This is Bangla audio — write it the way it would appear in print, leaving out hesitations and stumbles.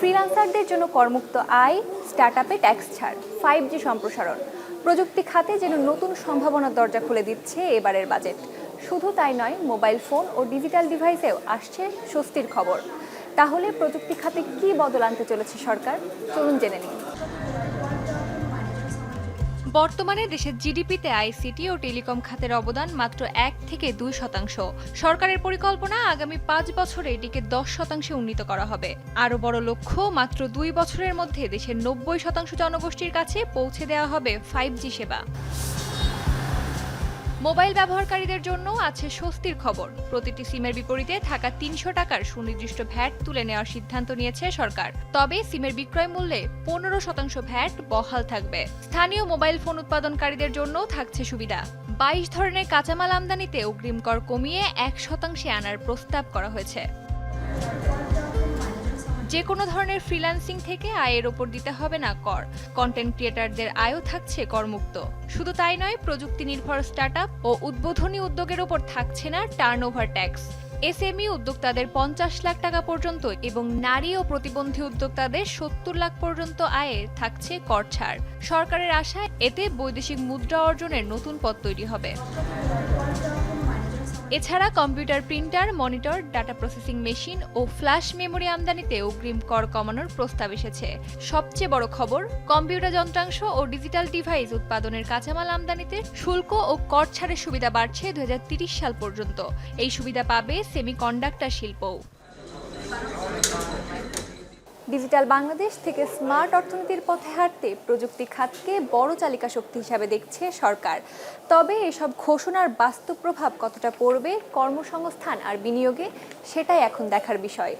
ফ্রিল্যান্সারদের জন্য করমুক্ত আয়, স্টার্টআপে ট্যাক্স ছাড়, 5G সম্প্রসারণ, প্রযুক্তি খাতে যেন নতুন সম্ভাবনার দরজা খুলে দিচ্ছে এবারের বাজেট। শুধু তাই নয়, মোবাইল ফোন ও ডিজিটাল ডিভাইসেও আসছে স্বস্তির খবর। তাহলে প্রযুক্তি খাতে কী বদল আনতে চলেছে সরকার, চলুন জেনে নিন। বর্তমানে দেশের জিডিপিতে আইসিটি ও টেলিকম খাতের অবদান মাত্র 1 থেকে 2%। সরকারের পরিকল্পনা আগামী 5 বছরে এটিকে 10% উন্নীত করা হবে। আরও বড় লক্ষ্য, মাত্র 2 বছরের মধ্যে দেশের 90% জনগোষ্ঠীর কাছে পৌঁছে দেওয়া হবে 5G সেবা। মোবাইল ব্যবহারকারীদের জন্য আছে স্বস্তির খবর। প্রতিটি সিমের বিপরীতে থাকা 300 টাকার সুনির্দিষ্ট ভ্যাট তুলে নেওয়ার সিদ্ধান্ত নিয়েছে সরকার। তবে সিমের বিক্রয় মূল্যে 15% ভ্যাট বহাল থাকবে। স্থানীয় মোবাইল ফোন উৎপাদনকারীদের জন্য থাকছে সুবিধা। 22 ধরনের কাঁচামাল আমদানিতে অগ্রিম কর কমিয়ে 1% আনার প্রস্তাব করা হয়েছে। যে কোনো ধরনের ফ্রিল্যান্সিং থেকে আয়ের ওপর দিতে হবে না কর। কন্টেন্ট ক্রিয়েটরদের আয়ও থাকছে করমুক্ত। শুধু তাই নয়, প্রযুক্তি নির্ভর স্টার্টআপ ও উদ্বোধনী উদ্যোগের ওপর থাকছে না টার্নওভার ট্যাক্স। এসএমই উদ্যোক্তাদের 50 লাখ টাকা পর্যন্ত এবং নারী ও প্রতিবন্ধী উদ্যোক্তাদের 70 লাখ পর্যন্ত আয়ে থাকছে কর ছাড়। সরকারের আশা, এতে বৈদেশিক মুদ্রা অর্জনের নতুন পথ তৈরি হবে। এছাড়া computer, printer, monitor, data processing machine ও ফ্ল্যাশ মেমোরি আমদানিতে অগ্রিম কর কমানোর প্রস্তাব এসেছে। সবচেয়ে বড় খবর, কম্পিউটার যন্ত্রাংশ ও ডিজিটাল ডিভাইস উৎপাদনের কাঁচামাল আমদানিতে শুল্ক ও কর ছাড়ের সুবিধা বাড়ছে 2030 সাল পর্যন্ত। এই সুবিধা পাবে সেমিকন্ডাক্টর শিল্পও। ডিজিটাল বাংলাদেশ থেকে স্মার্ট অর্থনীতির পথে হাঁটতে প্রযুক্তি খাতকে বড় চালিকা শক্তি হিসাবে দেখছে সরকার। তবে এসব ঘোষণার বাস্তব প্রভাব কতটা পড়বে কর্মসংস্থান আর বিনিয়োগে, সেটাই এখন দেখার বিষয়।